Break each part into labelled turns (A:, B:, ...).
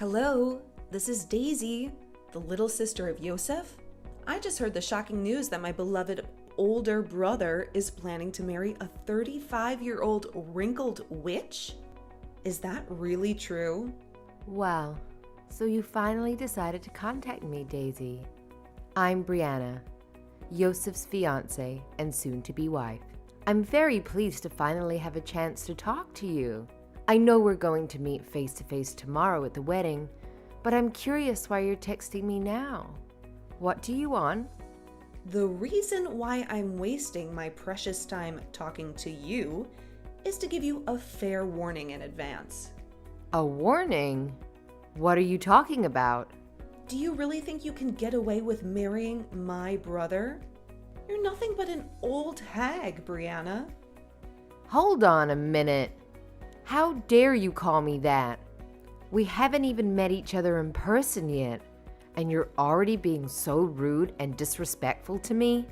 A: Hello, this is Daisy, the little sister of Yousef. I just heard the shocking news that my beloved older brother is planning to marry a 35-year-old wrinkled witch. Is that really true?
B: Wow, so you finally decided to contact me, Daisy. I'm Brianna, Yousef's fiancé and soon-to-be wife. I'm very pleased to finally have a chance to talk to you. I know we're going to meet face-to-face tomorrow at the wedding, but I'm curious why you're texting me now. What do you want?
A: The reason why I'm wasting my precious time talking to you is to give you a fair warning in advance.
B: A warning? What are you talking about?
A: Do you really think you can get away with marrying my brother? You're nothing but an old hag, Brianna.
B: Hold on a minute. How dare you call me that? We haven't even met each other in person yet, and you're already being so rude and disrespectful to me?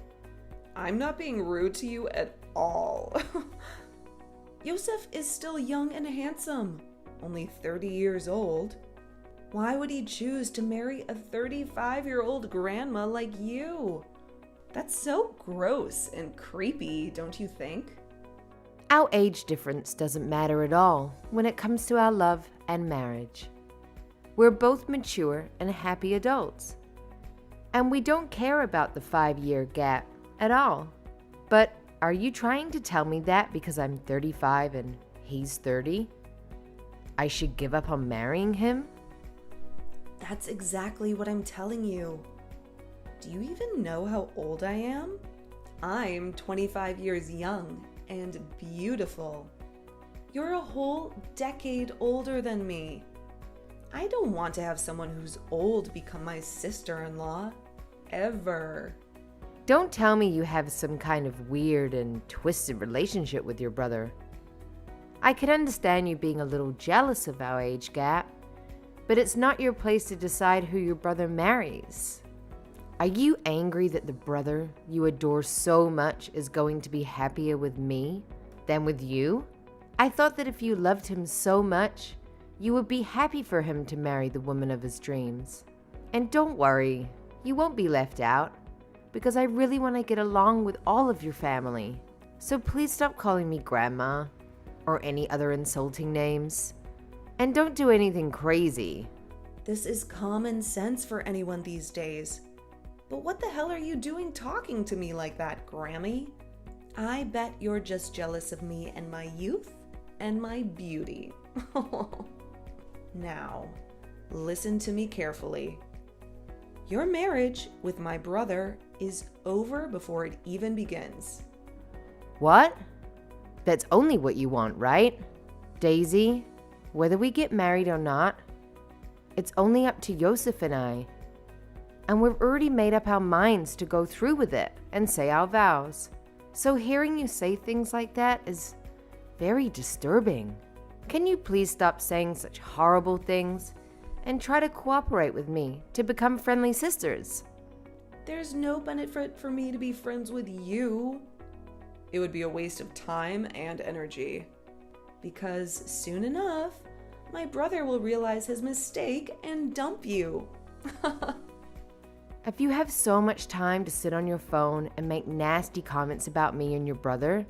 A: I'm not being rude to you at all. Yousef is still young and handsome, only 30 years old. Why would he choose to marry a 35-year-old grandma like you? That's so gross and creepy, don't you think?
B: Our age difference doesn't matter at all when it comes to our love and marriage. We're both mature and happy adults, and we don't care about the 5-year gap at all. But are you trying to tell me that because I'm 35 and he's 30, I should give up on marrying him?
A: That's exactly what I'm telling you. Do you even know how old I am? I'm 25 years young and beautiful. You're a whole decade older than me. I don't want to have someone who's old become my sister-in-law. Ever.
B: Don't tell me you have some kind of weird and twisted relationship with your brother. I can understand you being a little jealous of our age gap, but it's not your place to decide who your brother marries. Are you angry that the brother you adore so much is going to be happier with me than with you? I thought that if you loved him so much, you would be happy for him to marry the woman of his dreams. And don't worry, you won't be left out, because I really want to get along with all of your family. So please stop calling me Grandma or any other insulting names. And don't do anything crazy.
A: This is common sense for anyone these days. But what the hell are you doing talking to me like that, Grammy? I bet you're just jealous of me and my youth and my beauty. Now, listen to me carefully. Your marriage with my brother is over before it even begins.
B: What? That's only what you want, right? Daisy, whether we get married or not, it's only up to Yousef and I. And we've already made up our minds to go through with it and say our vows. So hearing you say things like that is very disturbing. Can you please stop saying such horrible things and try to cooperate with me to become friendly sisters?
A: There's no benefit for me to be friends with you. It would be a waste of time and energy. Because soon enough, my brother will realize his mistake and dump you.
B: If you have so much time to sit on your phone and make nasty comments about me and your brother,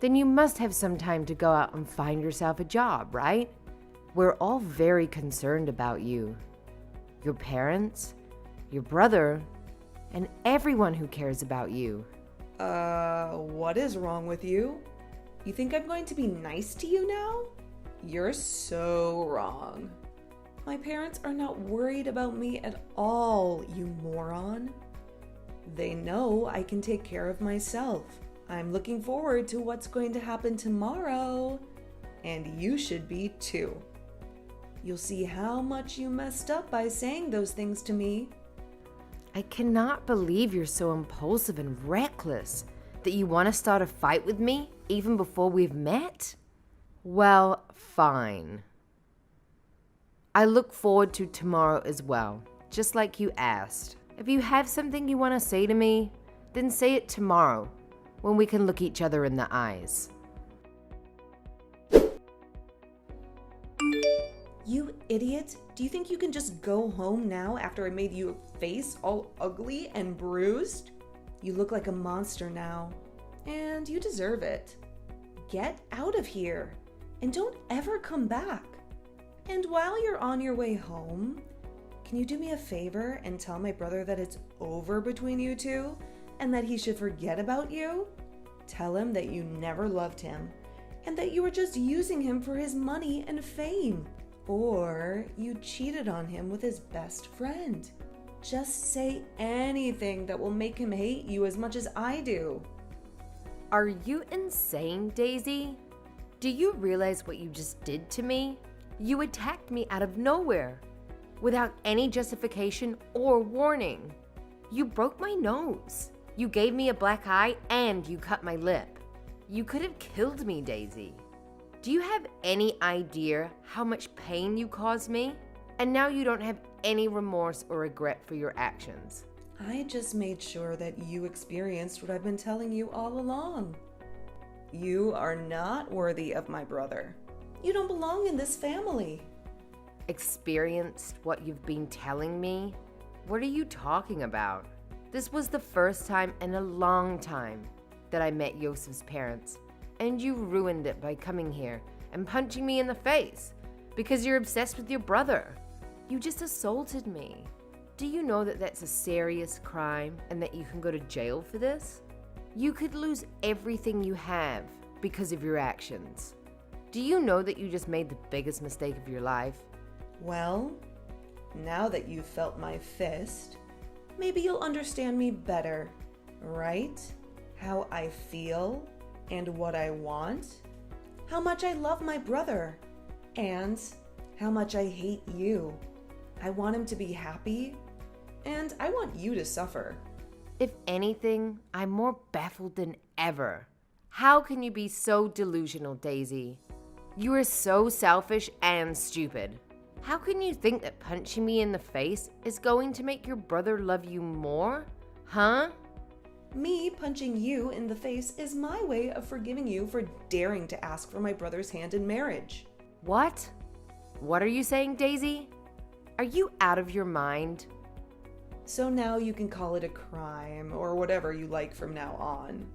B: then you must have some time to go out and find yourself a job, right? We're all very concerned about you, your parents, your brother, and everyone who cares about you.
A: What is wrong with you? You think I'm going to be nice to you now? You're so wrong. My parents are not worried about me at all, you moron. They know I can take care of myself. I'm looking forward to what's going to happen tomorrow. And you should be too. You'll see how much you messed up by saying those things to me.
B: I cannot believe you're so impulsive and reckless that you want to start a fight with me even before we've met? Well, fine. I look forward to tomorrow as well, just like you asked. If you have something you want to say to me, then say it tomorrow when we can look each other in the eyes.
A: You idiot! Do you think you can just go home now after I made your face all ugly and bruised? You look like a monster now, and you deserve it. Get out of here, and don't ever come back. And while you're on your way home, can you do me a favor and tell my brother that it's over between you two and that he should forget about you? Tell him that you never loved him and that you were just using him for his money and fame. Or you cheated on him with his best friend. Just say anything that will make him hate you as much as I do.
B: Are you insane, Daisy? Do you realize what you just did to me? You attacked me out of nowhere, without any justification or warning. You broke my nose. You gave me a black eye and you cut my lip. You could have killed me, Daisy. Do you have any idea how much pain you caused me? And now you don't have any remorse or regret for your actions.
A: I just made sure that you experienced what I've been telling you all along. You are not worthy of my brother. You don't belong in this family.
B: Experienced what you've been telling me? What are you talking about? This was the first time in a long time that I met Yousef's parents, and you ruined it by coming here and punching me in the face because you're obsessed with your brother. You just assaulted me. Do you know that that's a serious crime and that you can go to jail for this? You could lose everything you have because of your actions. Do you know that you just made the biggest mistake of your life?
A: Well, now that you've felt my fist, maybe you'll understand me better, right? How I feel and what I want, how much I love my brother, and how much I hate you. I want him to be happy, and I want you to suffer.
B: If anything, I'm more baffled than ever. How can you be so delusional, Daisy? You are so selfish and stupid. How can you think that punching me in the face is going to make your brother love you more? Huh?
A: Me punching you in the face is my way of forgiving you for daring to ask for my brother's hand in marriage.
B: What? What are you saying, Daisy? Are you out of your mind?
A: So now you can call it a crime or whatever you like from now on.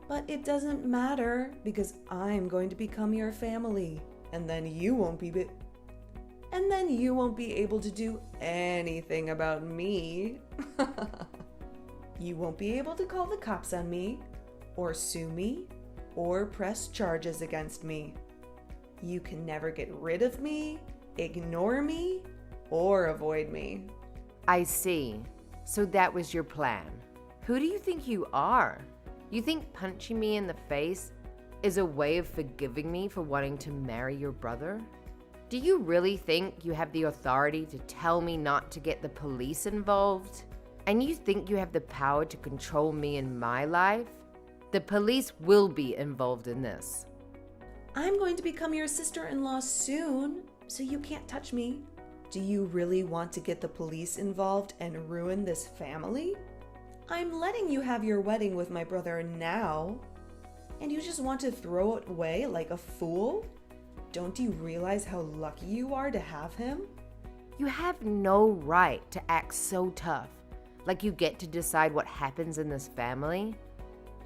A: But it doesn't matter because I'm going to become your family, and then you won't be able to do anything about me. You won't be able to call the cops on me, or sue me, or press charges against me. You can never get rid of me, ignore me, or avoid me.
B: I see. So that was your plan. Who do you think you are? You think punching me in the face is a way of forgiving me for wanting to marry your brother? Do you really think you have the authority to tell me not to get the police involved? And you think you have the power to control me in my life? The police will be involved in this.
A: I'm going to become your sister-in-law soon, so you can't touch me. Do you really want to get the police involved and ruin this family? I'm letting you have your wedding with my brother now, and you just want to throw it away like a fool? Don't you realize how lucky you are to have him?
B: You have no right to act so tough, like you get to decide what happens in this family.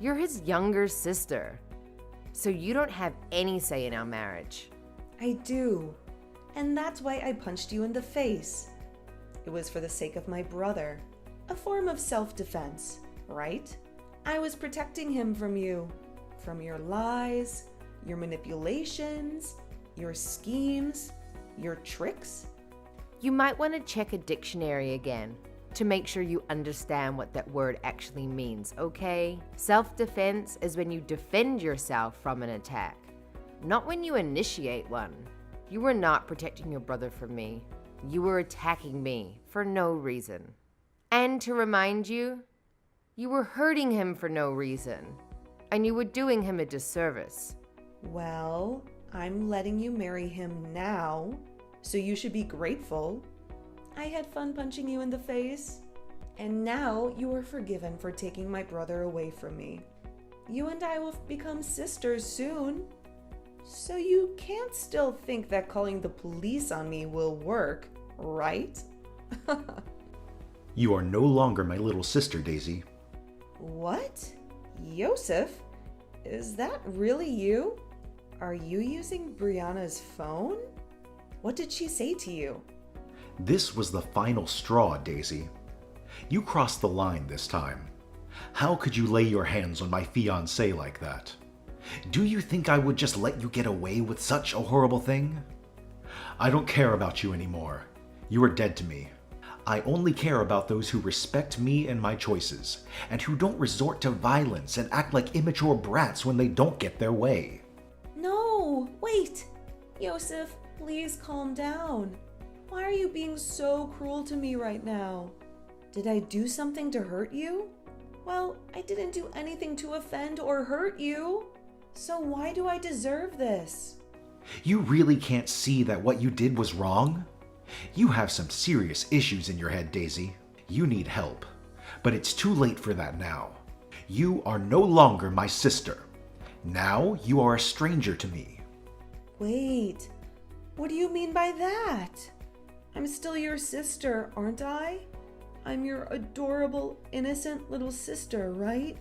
B: You're his younger sister, so you don't have any say in our marriage.
A: I do, and that's why I punched you in the face. It was for the sake of my brother, a form of self-defense, right? I was protecting him from you, from your lies, your manipulations, your schemes, your tricks.
B: You might want to check a dictionary again to make sure you understand what that word actually means, okay? Self-defense is when you defend yourself from an attack, not when you initiate one. You were not protecting your brother from me. You were attacking me for no reason. And to remind you, you were hurting him for no reason, and you were doing him a disservice.
A: Well, I'm letting you marry him now, so you should be grateful. I had fun punching you in the face, and now you are forgiven for taking my brother away from me. You and I will become sisters soon. So you can't still think that calling the police on me will work, right?
C: You are no longer my little sister, Daisy.
A: What? Yousef? Is that really you? Are you using Brianna's phone? What did she say to you?
C: This was the final straw, Daisy. You crossed the line this time. How could you lay your hands on my fiancé like that? Do you think I would just let you get away with such a horrible thing? I don't care about you anymore. You are dead to me. I only care about those who respect me and my choices, and who don't resort to violence and act like immature brats when they don't get their way.
A: No, wait! Yousef, please calm down. Why are you being so cruel to me right now? Did I do something to hurt you? Well, I didn't do anything to offend or hurt you. So why do I deserve this?
C: You really can't see that what you did was wrong? You have some serious issues in your head, Daisy. You need help. But it's too late for that now. You are no longer my sister. Now you are a stranger to me.
A: Wait, what do you mean by that? I'm still your sister, aren't I? I'm your adorable, innocent little sister, right?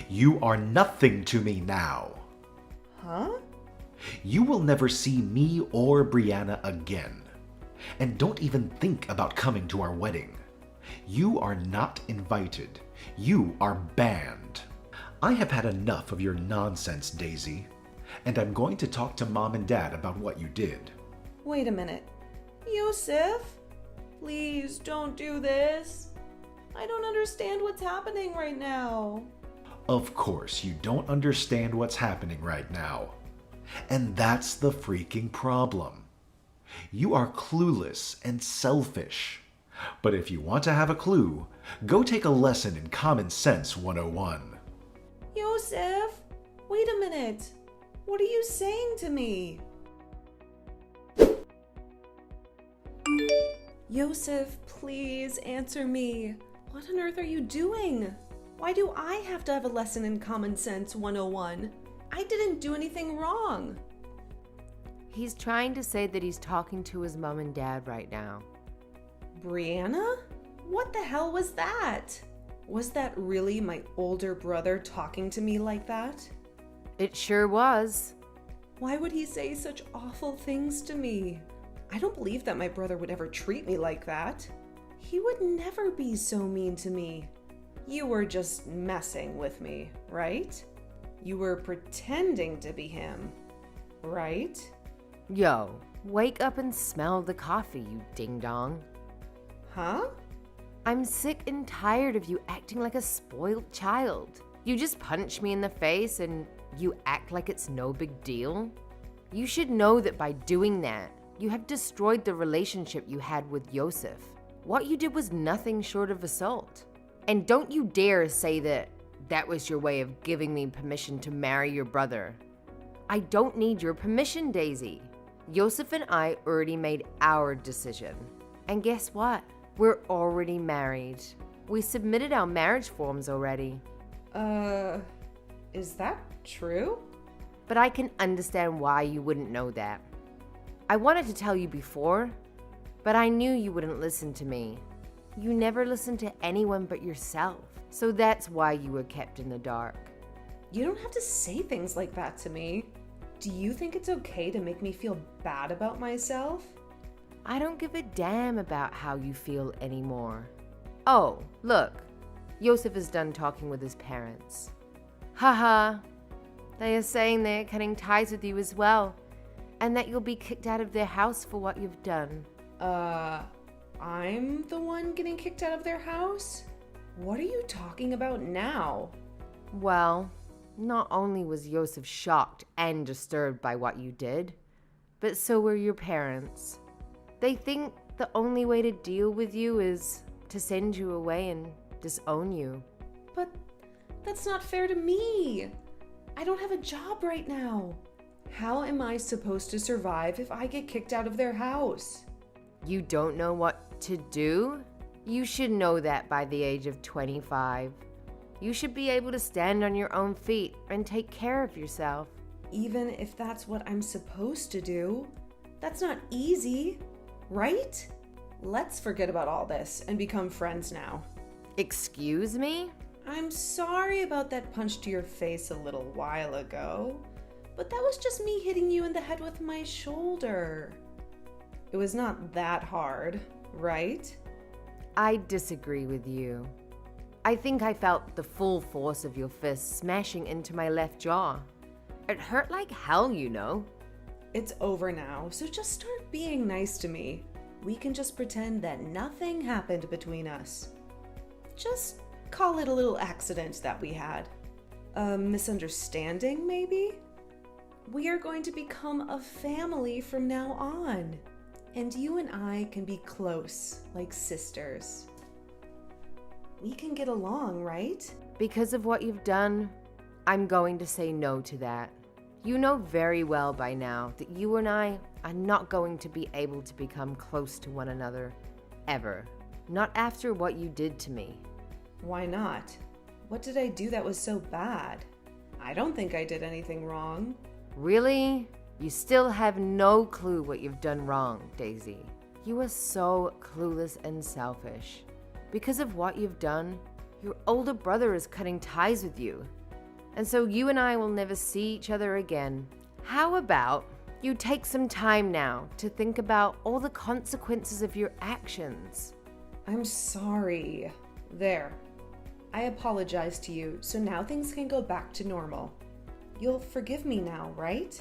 C: You are nothing to me now.
A: Huh?
C: You will never see me or Brianna again. And don't even think about coming to our wedding. You are not invited. You are banned. I have had enough of your nonsense, Daisy. And I'm going to talk to Mom and Dad about what you did.
A: Wait a minute. Yousef? Please don't do this. I don't understand what's happening right now.
C: Of course, you don't understand what's happening right now. And that's the freaking problem. You are clueless and selfish. But if you want to have a clue, go take a lesson in Common Sense 101.
A: Yousef, wait a minute. What are you saying to me? Yousef, please answer me. What on earth are you doing? Why do I have to have a lesson in Common Sense 101? I didn't do anything wrong.
B: He's trying to say that he's talking to his mom and dad right now.
A: Brianna? What the hell was that? Was that really my older brother talking to me like that?
B: It sure was.
A: Why would he say such awful things to me? I don't believe that my brother would ever treat me like that. He would never be so mean to me. You were just messing with me, right? You were pretending to be him, right?
B: Yo, wake up and smell the coffee, you ding-dong.
A: Huh?
B: I'm sick and tired of you acting like a spoiled child. You just punch me in the face and you act like it's no big deal. You should know that by doing that, you have destroyed the relationship you had with Yousef. What you did was nothing short of assault. And don't you dare say that that was your way of giving me permission to marry your brother. I don't need your permission, Daisy. Yousef and I already made our decision. And guess what? We're already married. We submitted our marriage forms already.
A: Is that true?
B: But I can understand why you wouldn't know that. I wanted to tell you before, but I knew you wouldn't listen to me. You never listen to anyone but yourself. So that's why you were kept in the dark.
A: You don't have to say things like that to me. Do you think it's okay to make me feel bad about myself?
B: I don't give a damn about how you feel anymore. Oh, look. Yousef is done talking with his parents. Haha. They are saying they're cutting ties with you as well, and that you'll be kicked out of their house for what you've done.
A: I'm the one getting kicked out of their house? What are you talking about now?
B: Well, not only was Yousef shocked and disturbed by what you did, but so were your parents. They think the only way to deal with you is to send you away and disown you.
A: But that's not fair to me. I don't have a job right now. How am I supposed to survive if I get kicked out of their house?
B: You don't know what to do? You should know that by the age of 25. You should be able to stand on your own feet and take care of yourself.
A: even if that's what I'm supposed to do. That's not easy, right? Let's forget about all this and become friends now.
B: Excuse me?
A: I'm sorry about that punch to your face a little while ago, but that was just me hitting you in the head with my shoulder. It was not that hard, right?
B: I disagree with you. I think I felt the full force of your fist smashing into my left jaw. It hurt like hell, you know.
A: It's over now, so just start being nice to me. We can just pretend that nothing happened between us. Just call it a little accident that we had. A misunderstanding, maybe? We are going to become a family from now on. And you and I can be close, like sisters. We can get along, right?
B: Because of what you've done, I'm going to say no to that. You know very well by now that you and I are not going to be able to become close to one another, ever. Not after what you did to me.
A: Why not? What did I do that was so bad? I don't think I did anything wrong.
B: Really? You still have no clue what you've done wrong, Daisy. You are so clueless and selfish. Because of what you've done, your older brother is cutting ties with you. And so you and I will never see each other again. How about you take some time now to think about all the consequences of your actions?
A: I'm sorry. There. I apologize to you, so now things can go back to normal. You'll forgive me now, right?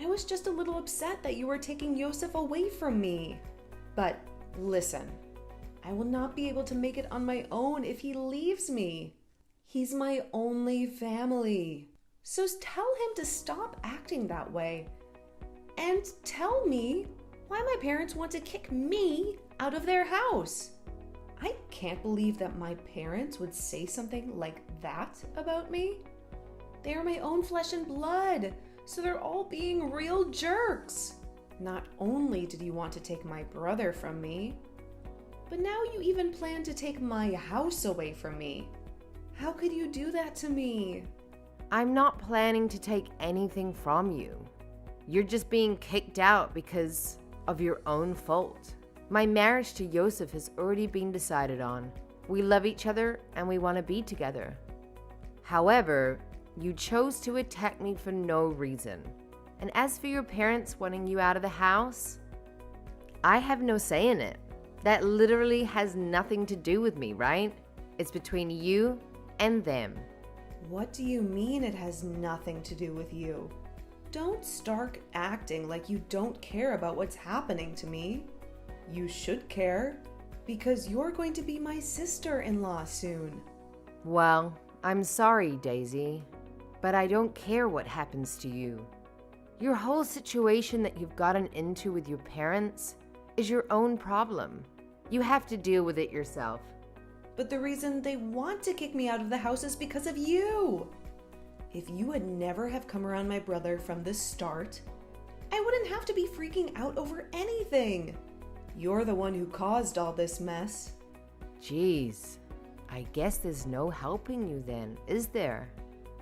A: I was just a little upset that you were taking Yousef away from me. But listen, I will not be able to make it on my own if he leaves me. He's my only family. So tell him to stop acting that way. And tell me why my parents want to kick me out of their house. I can't believe that my parents would say something like that about me. They are my own flesh and blood, so they're all being real jerks. Not only did you want to take my brother from me, but now you even plan to take my house away from me. How could you do that to me?
B: I'm not planning to take anything from you. You're just being kicked out because of your own fault. My marriage to Yousef has already been decided on. We love each other and we want to be together. However, you chose to attack me for no reason. And as for your parents wanting you out of the house, I have no say in it. That literally has nothing to do with me, right? It's between you and them.
A: What do you mean it has nothing to do with you? Don't start acting like you don't care about what's happening to me. You should care, because you're going to be my sister-in-law soon.
B: Well, I'm sorry, Daisy, but I don't care what happens to you. Your whole situation that you've gotten into with your parents is your own problem. You have to deal with it yourself.
A: But the reason they want to kick me out of the house is because of you. If you would never have come around my brother from the start, I wouldn't have to be freaking out over anything. You're the one who caused all this mess.
B: Jeez, I guess there's no helping you then, is there?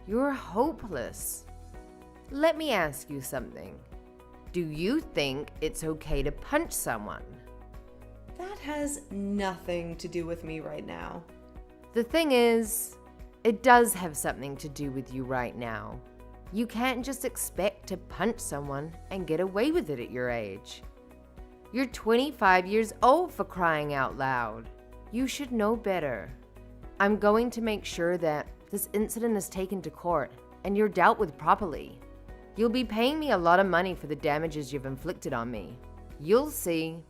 B: You're hopeless. Let me ask you something. Do you think it's okay to punch someone?
A: That has nothing to do with me right now.
B: The thing is, it does have something to do with you right now. You can't just expect to punch someone and get away with it at your age. You're 25 years old, for crying out loud. You should know better. I'm going to make sure that this incident is taken to court and you're dealt with properly. You'll be paying me a lot of money for the damages you've inflicted on me. You'll see.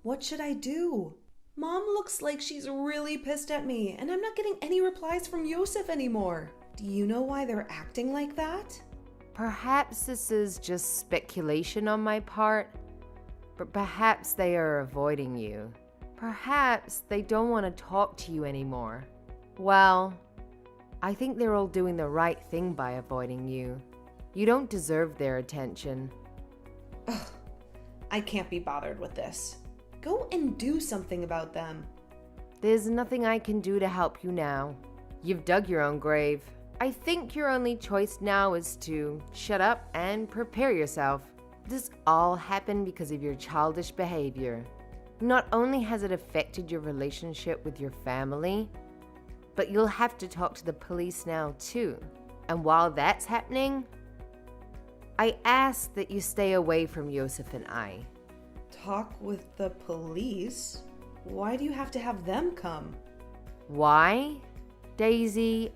A: What should I do? Mom looks like she's really pissed at me, and I'm not getting any replies from Yousef anymore. Do you know why they're acting like that?
B: Perhaps this is just speculation on my part, but perhaps they are avoiding you. Perhaps they don't want to talk to you anymore. Well, I think they're all doing the right thing by avoiding you. You don't deserve their attention.
A: Ugh, I can't be bothered with this. Go and do something about them.
B: There's nothing I can do to help you now. You've dug your own grave. I think your only choice now is to shut up and prepare yourself. This all happened because of your childish behavior. Not only has it affected your relationship with your family, but you'll have to talk to the police now too. And while that's happening, I ask that you stay away from Yousef and I.
A: Talk with the police? Why do you have to have them come?
B: Why? Daisy,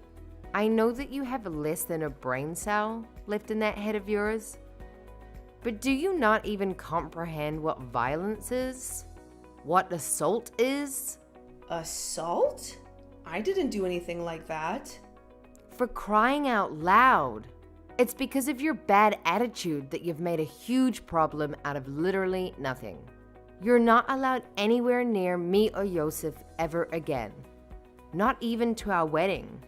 B: I know that you have less than a brain cell left in that head of yours, but do you not even comprehend what violence is? What assault is?
A: Assault? I didn't do anything like that.
B: For crying out loud. It's because of your bad attitude that you've made a huge problem out of literally nothing. You're not allowed anywhere near me or Yousef ever again. Not even to our wedding.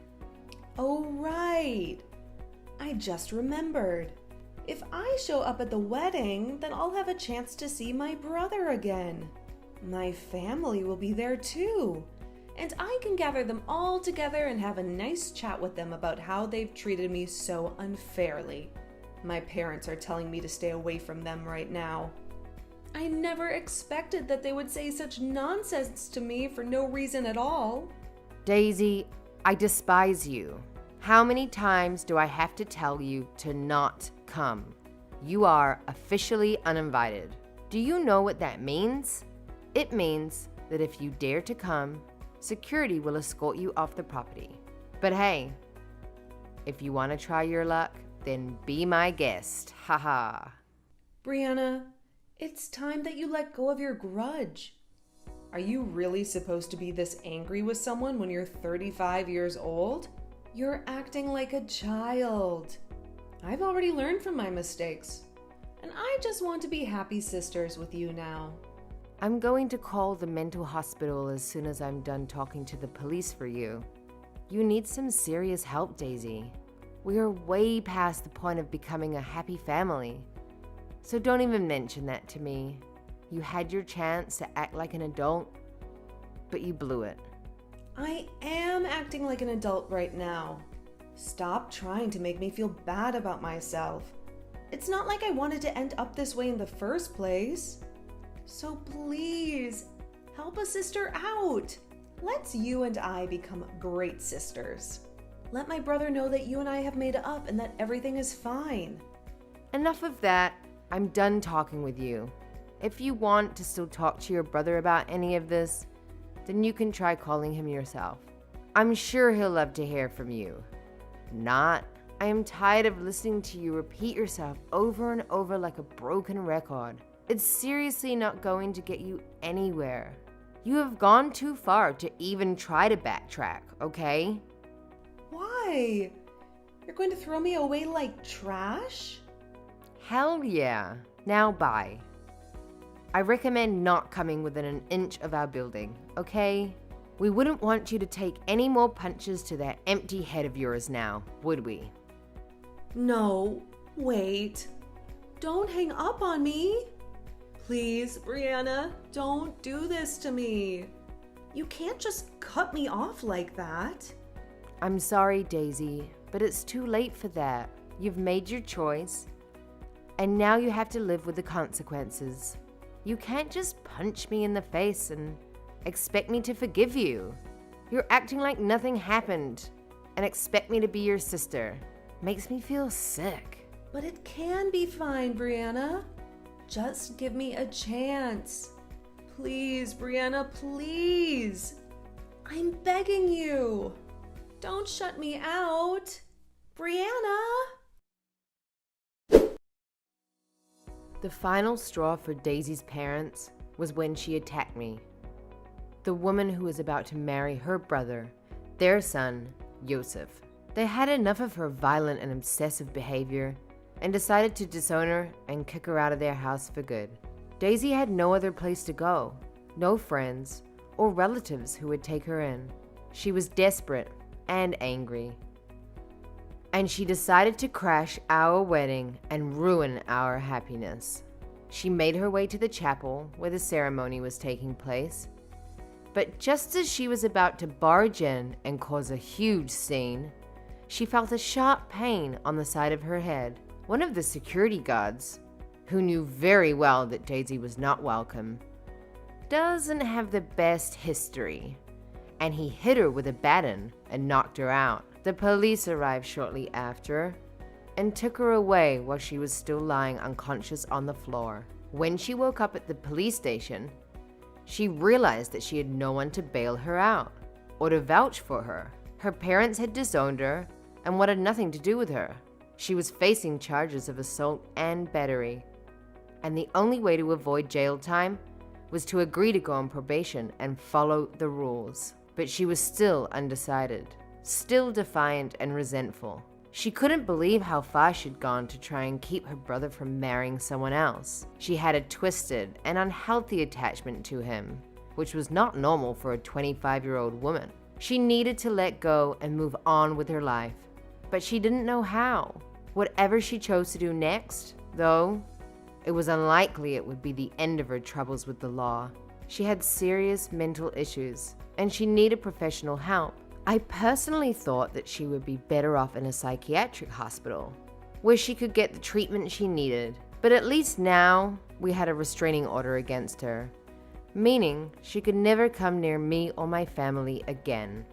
A: Oh, right. I just remembered. If I show up at the wedding, then I'll have a chance to see my brother again. My family will be there too. And I can gather them all together and have a nice chat with them about how they've treated me so unfairly. My parents are telling me to stay away from them right now. I never expected that they would say such nonsense to me for no reason at all.
B: Daisy, I despise you. How many times do I have to tell you to not come? You are officially uninvited. Do you know what that means? It means that if you dare to come, security will escort you off the property. But hey, if you want to try your luck, then be my guest. Haha.
A: Brianna, it's time that you let go of your grudge. Are you really supposed to be this angry with someone when you're 35 years old? You're acting like a child. I've already learned from my mistakes, and I just want to be happy sisters with you now.
B: I'm going to call the mental hospital as soon as I'm done talking to the police for you. You need some serious help, Daisy. We are way past the point of becoming a happy family. So don't even mention that to me. You had your chance to act like an adult, but you blew it.
A: I am acting like an adult right now. Stop trying to make me feel bad about myself. It's not like I wanted to end up this way in the first place. So please, help a sister out. Let's you and I become great sisters. Let my brother know that you and I have made up and that everything is fine.
B: Enough of that. I'm done talking with you. If you want to still talk to your brother about any of this, then you can try calling him yourself. I'm sure he'll love to hear from you. Not, I am tired of listening to you repeat yourself over and over like a broken record. It's seriously not going to get you anywhere. You have gone too far to even try to backtrack, okay?
A: Why? You're going to throw me away like trash?
B: Hell yeah. Now bye. I recommend not coming within an inch of our building, okay? We wouldn't want you to take any more punches to that empty head of yours now, would we?
A: No, wait. Don't hang up on me. Please, Brianna, don't do this to me. You can't just cut me off like that.
B: I'm sorry, Daisy, but it's too late for that. You've made your choice, and now you have to live with the consequences. You can't just punch me in the face and expect me to forgive you. You're acting like nothing happened and expect me to be your sister. Makes me feel sick.
A: But it can be fine, Brianna. Just give me a chance. Please, Brianna, please. I'm begging you. Don't shut me out. Brianna!
B: The final straw for Daisy's parents was when she attacked me. The woman who was about to marry her brother, their son, Yousef. They had enough of her violent and obsessive behavior and decided to disown her and kick her out of their house for good. Daisy had no other place to go, no friends or relatives who would take her in. She was desperate and angry, and she decided to crash our wedding and ruin our happiness. She made her way to the chapel where the ceremony was taking place, but just as she was about to barge in and cause a huge scene, she felt a sharp pain on the side of her head. One of the security guards, who knew very well that Daisy was not welcome, doesn't have the best history, and he hit her with a baton and knocked her out. The police arrived shortly after and took her away while she was still lying unconscious on the floor. When she woke up at the police station, she realized that she had no one to bail her out or to vouch for her. Her parents had disowned her and wanted nothing to do with her. She was facing charges of assault and battery, and the only way to avoid jail time was to agree to go on probation and follow the rules. But she was still undecided, still defiant and resentful. She couldn't believe how far she'd gone to try and keep her brother from marrying someone else. She had a twisted and unhealthy attachment to him, which was not normal for a 25-year-old woman. She needed to let go and move on with her life, but she didn't know how. Whatever she chose to do next, though, it was unlikely it would be the end of her troubles with the law. She had serious mental issues, and she needed professional help. I personally thought that she would be better off in a psychiatric hospital, where she could get the treatment she needed. But at least now, we had a restraining order against her, meaning she could never come near me or my family again.